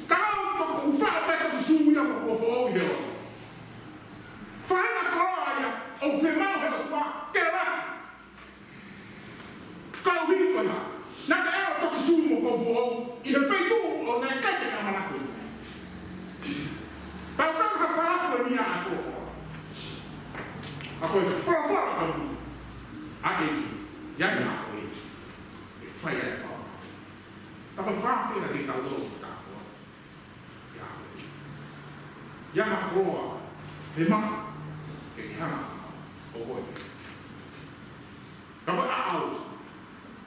Kau to u fa pe to sumo ya ko fu o yo. Fa na gloria o fe ma ho kwa kera. Kau hi ko na. Na ka era to sumo ko fu o. I le fe tu o na ka te na mana ko. Pa ka ka para fo ni a fo. Ako fora ko. Ake ya na ko. Fa ya fa. Ta ko fa fi na di ka do ta ko. Ya na ko. Fe ma ke ha o ko. Ta ko a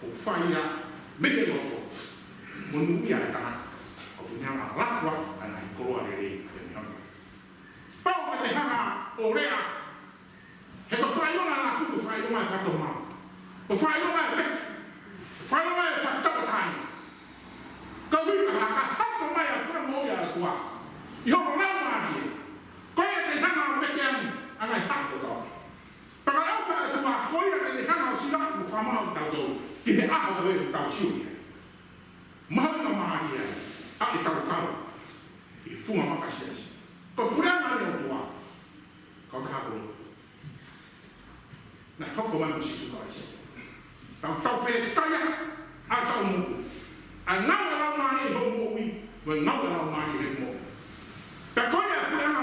o fa ya me de lo. Mo nu ya ta. O nya ma la kwa ana ko wa re pa o te ha o rea. He ko fa yo na ku fa yo ma fa to ma. O fa yo ma te. Fa yo ma fa to tai. Ka wi ka ha to ma ya fa mo ya kwa. Yo no la ma ni. Ko ya te ha me ke an ana ha to do. Pa ka fa to ma ko ya te ha na si la ku fa ma ta do. Ki he a ha do ta chu. Ma na ma ni. A ta ta. E fu ma ka shi. Ko pura na ni o wa. Ko ka ko. Na ko ko man shi su ba shi. Ta fe ta ya. A ta mu. A na na ma ni ho mo wi. Wa na na ma ni he mo. Ta ko ya pura na.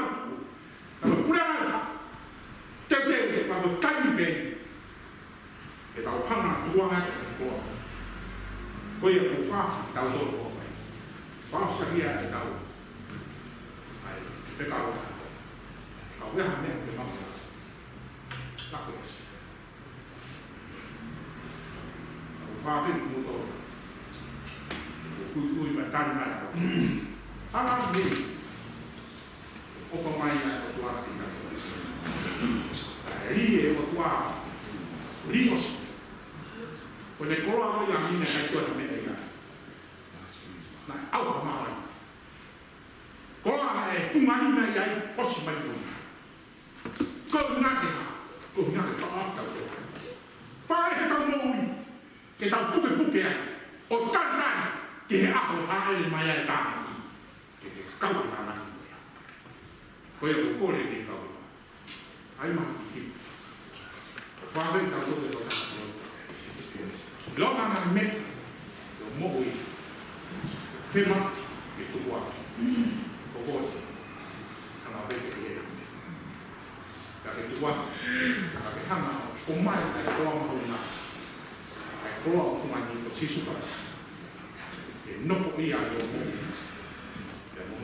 Ta pura na ta. Te te pa ko ta ni be. E ta pa na tu wa na ko. Ko ya ko fa ta do ko. Fa sa ya ta. Pe ka o. Ka o ya me fe ma. La ko. Fa fe mo to. Ku ba ta na. Ana ni. O fa mai ya ko wa ti ka. Ri e o tua. Ri os. Ko ne ko a ya mi ne ka to me e ka. Na au ma. Ko a e fu mani na ya o si mai ko. Ko na ke ha. Ko na ke ta ta. Fa e ka mo ui. Ke ta pu ke o ta na ke a ko ha e mai ya ta. Ke ka wa na na. Ko e ko le ke ka. Ai ma ki. Fa ve ka to ke ta. Lo na na me. Lo mo ui. Fe ma ke tu wa. Ko ko. Ana ve ke. Ka ke tu wa. Ka ke ha na. Ko mai ka ko ma na. Ko fu ma ni ko si su pa. E no fo ia yo mo. Ya mo.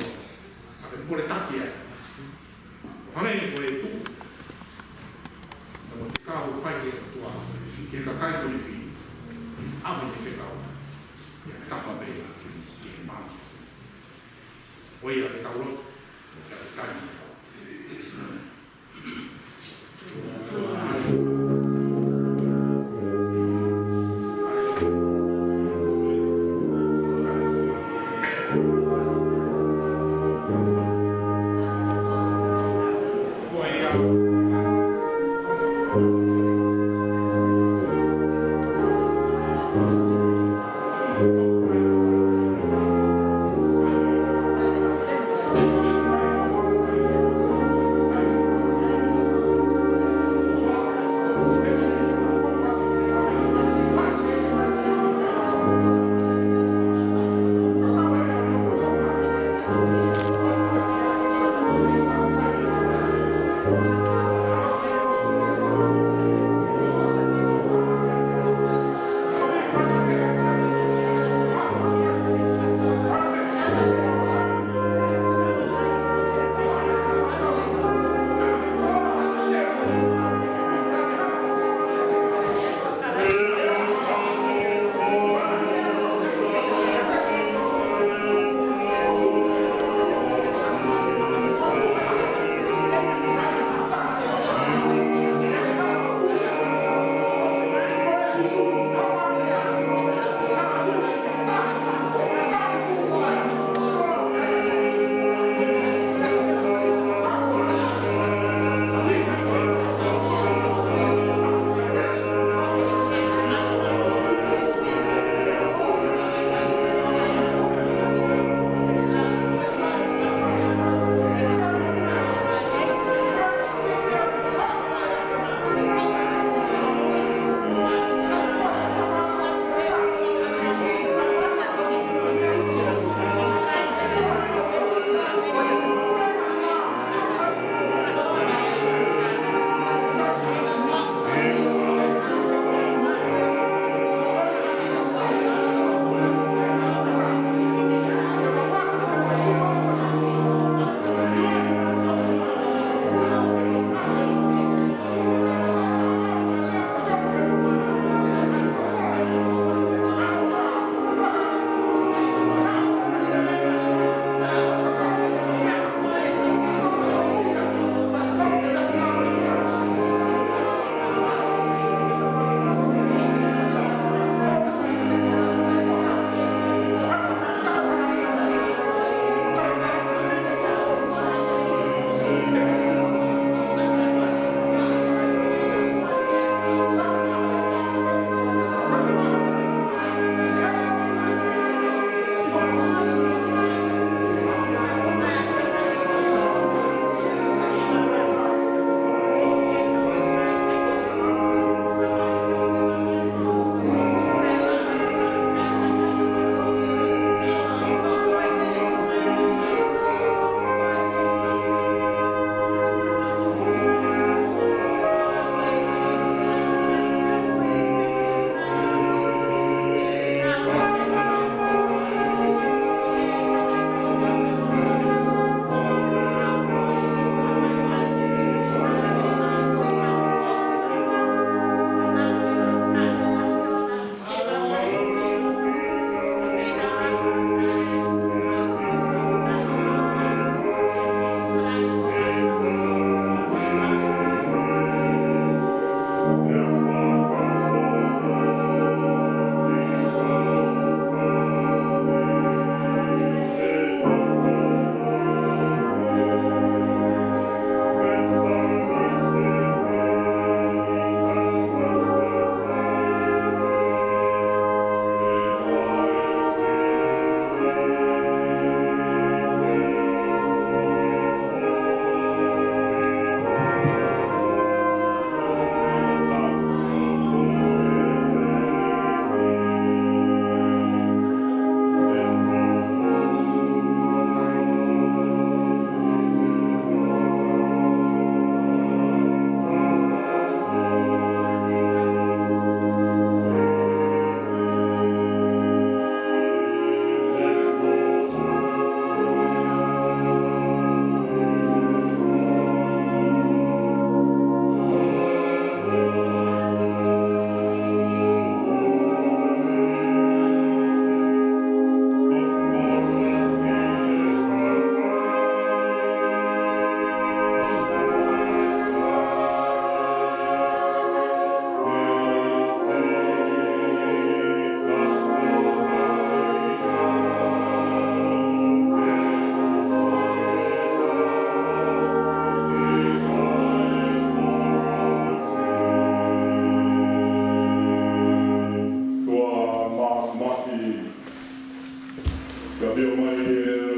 Ka ke po le ta ki. Hana e ko e tu. Mo ka o fai e tu a. Ke ka kai ko ni fi. A mo ni fe ka o. Ya ta pa be. E ma. O ia ke ka o. Ka ka ni.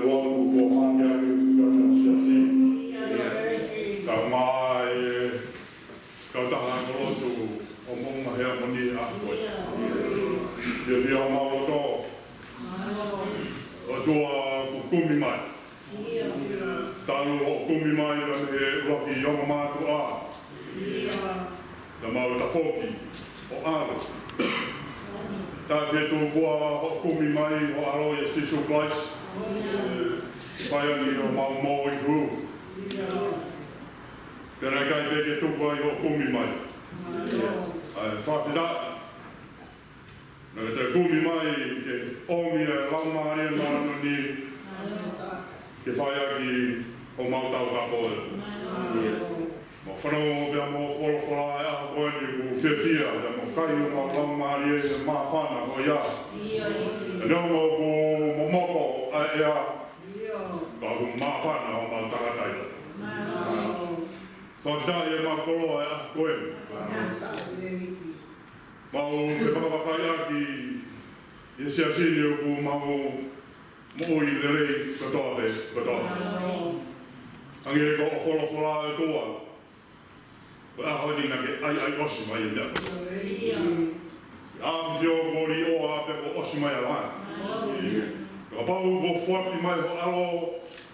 lotu ko hangia ki kano siasi. Ka mai ka taha ko lotu o monga hea moni a koe. Ia via mauloto. O tua kukumi mai. Talu o kumi mai na me roki yonga mātu a. Na mau ta foki o alo. Tā te tō kua o kumi mai o alo e sisu place. Whai ani o mau mō i hu. Tēnā kai peke tōku ai o kumi mai. Whawhida. Nā te kumi mai ke ongi e laumāre mārano ni. Ke whai aki o mau tau kapoe. Mō whanau pia mō wholawhala e aha koe ni ku whiawhia. Ia mō kai o mau laumāre e mā whana o ia. Nau mō ku momoko a ea. Ka ku mā whana o mau takataita. Whawhida e mā kolo e aha koe. Mau te whakapakai aki e siasini o ku mau moi lerei katoa te katoa. Angi e ko o wholawhala e toa. Ko aho ni na ke ai osi mai e mea. Awhi o mori o a pe ko osi mai a lai. Ka pau ko whaki mai ho alo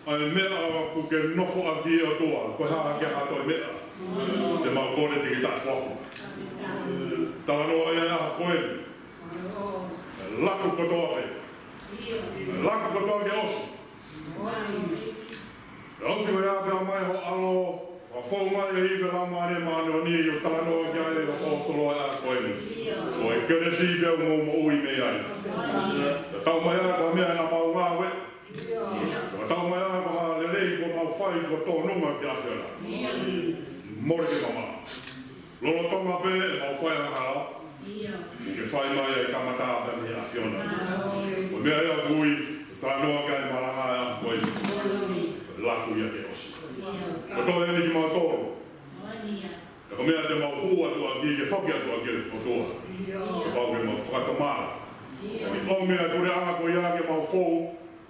ai mea ku ke nofo a ki o toa. Ko haa ke hato e mea. Te mau kore te ki tai whaku. Tāno ai a koe. Laku katoa te. Laku katoa ke osi. Osi ko ia pia mai ho alo. Wa fōu mai e hiwe lamare mano ni o tāno ki ai o osolo a koe ni. O e kere si pia mo ui me ai. Tau mai a ko mea na mau ngā we. Tau mai a ko ha lerei ko mau whai ko tō nunga ki a whiana. Mori ki mama. Lolo tonga pe e mau whai a hala. Ke whai mai e kamata a pe a whiana. O mea ea vui, tāno a kai maranga a koe ni. Laku ia ke osi. Ko tō eni ki mau tōru. E ko mea te mau hua tua ki ke whaki atua ki o toa. Ke pau ke mau whakatamara. O mea pure anga ko ia ke mau fōu.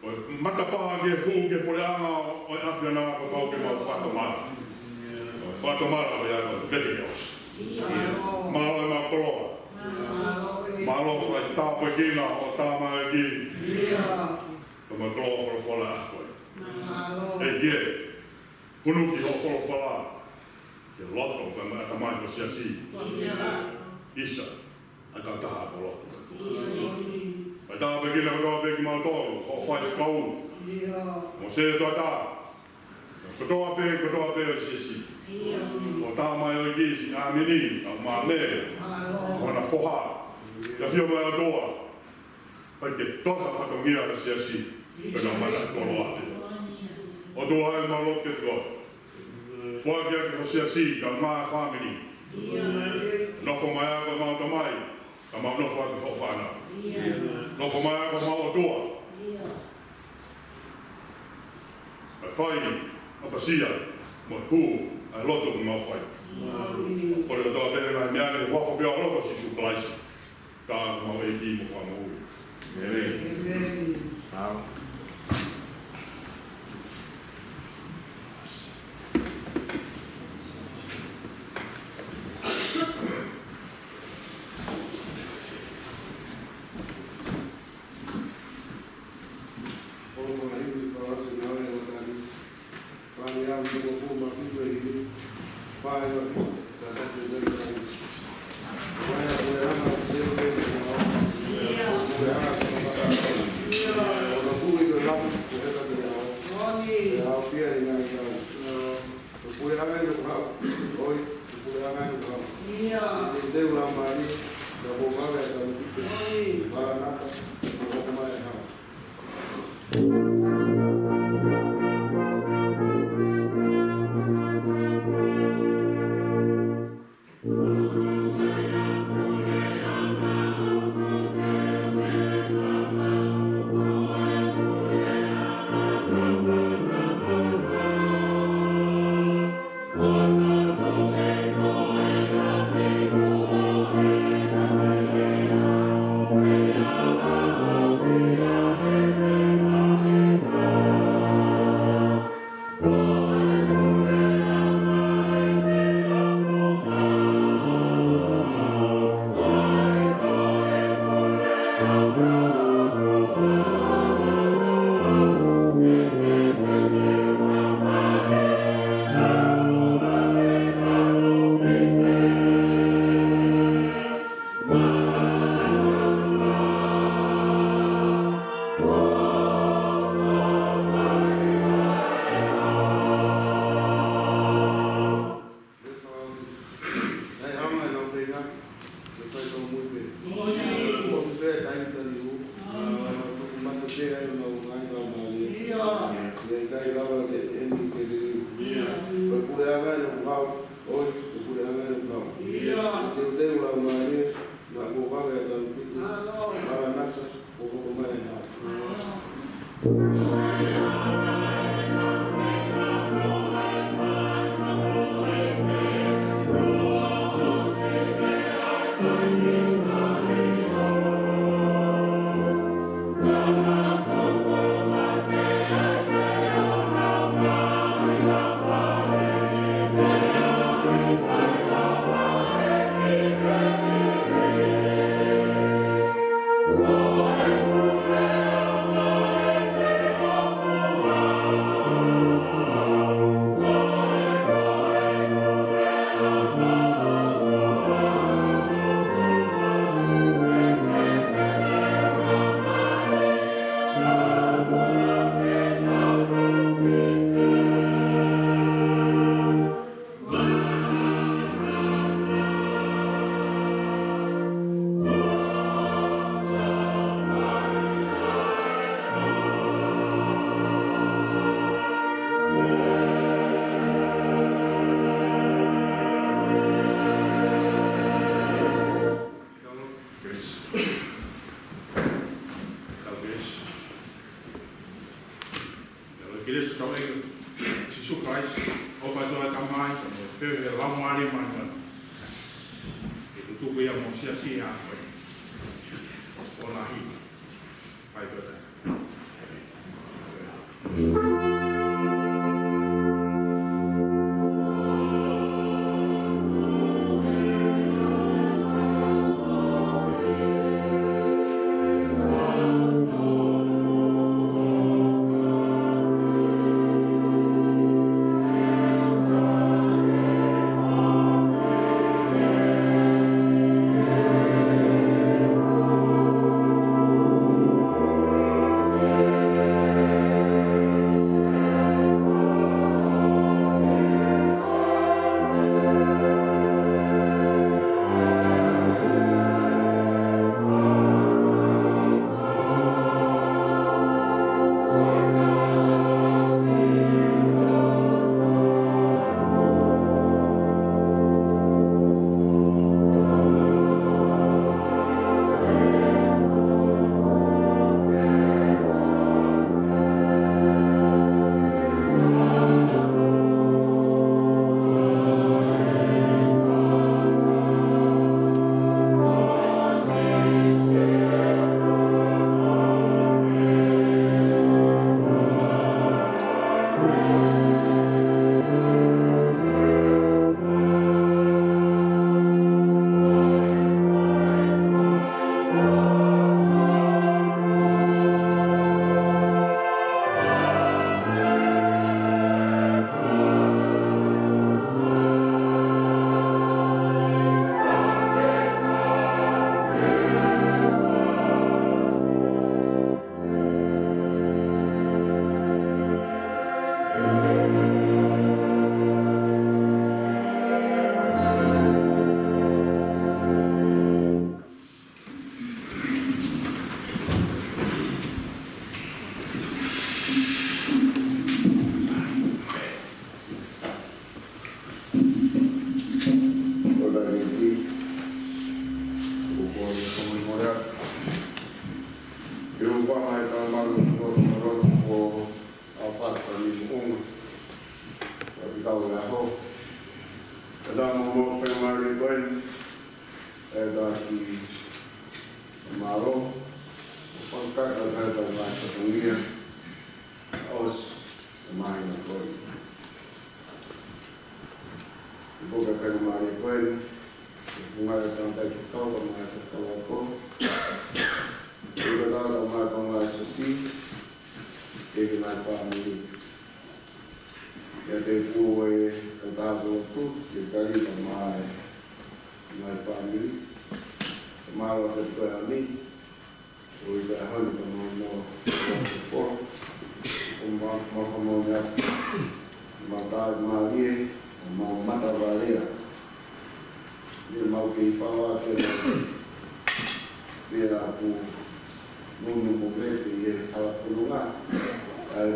O matapaa ke hu ke pure anga o e awhiana ko pau ke mau whakatamara. Whakatamara ko ia ko vete ke osi. Malo e mau koloa. Malo whai tāpoi kina o tāma e ki. Ko mau koloa wholofola a koe. E kie. Kunuki ho wholawhala. Ke loto ka mai ko siasi. Isa. A ka taha ko loto. Pai taha pe kina kaua pe ki mau tōru. Ho whai whakau. Mo se toa tā. Kotoa pe o siasi. O tā mai o kisi ngā mini. A mā me. O na whoha. Ka whio mai o toa. Pai ke toha whakongia ko siasi. Pena mana kolo ate. O toa e malo ke te koe. Whaki aki ho siasi ka ngā whamini. Nofo mai ako mauta mai, ka mau nofo aki ho whana. Nofo mai ako mau o toa. Ai whai, a pasia, mo e pū, ai loto ki mau whai. Kore o toa tere mai meane, whafo pia o loto si supalaisi. Ka mau e ki mo whama ui. Amen. Amen.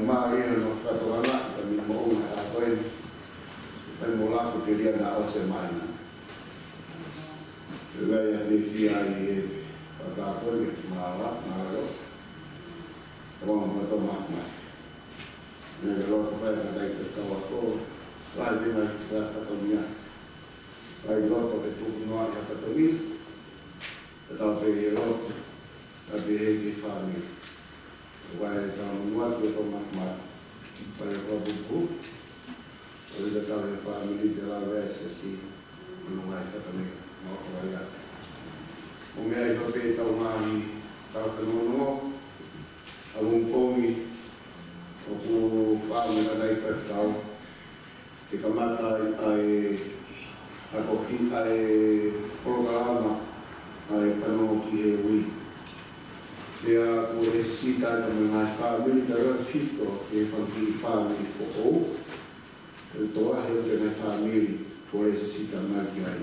Maria no katoana kami mo na ako'y ay mula ko kaya na ako sa mana. Kaya ni siya ay pagkakoy mala Awang mga tumakma. Nagalaw ko pa yung katay kastawa ko. Lagi na sa katamya. Ay loto ay tukunuan sa katamil. Tetapi loto at bihegi family. Kaya sa mga tumakma. Kaya ko buku. Kaya datang yung family de la Vesta si menungay katamil. Mga kawaya. Umiyay ko pitaw mami. Tao kanunong. Ang pomi o kung paano na naipagkaw, ikamatay ay ako ay programa ay panunong kaya kung resisita ng mga family na resito kaya pag-family ko ito ay yung family kung resisita magyay.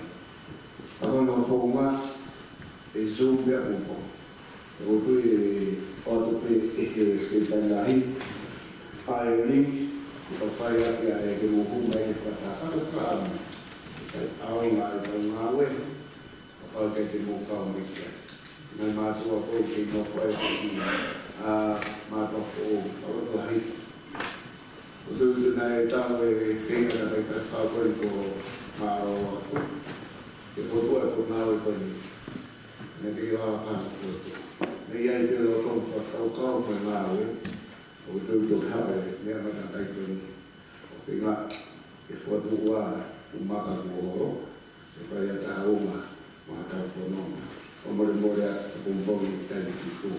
Ako ng poma ay sumya mo po. Ako Otro que está ahí, hay link, papaya que hay que mukubay para tratar, aún hay una web, para que te mukaw mikya. May matuwa po kino po ay matuwa po otro lahi. Usulo na itaw ay kaya na nagtasapan ko maro ako. Iputuwa po nawe po ni. Nagigawa ka po. Naya ito kung pagkakaw pa nawe, o ito hawe, may matatay ko ni. Okay nga, iswatuwa, umakaguro, sa kaya tao nga, mga tao po nung, o mori-mori at kumpong yung tayo dito.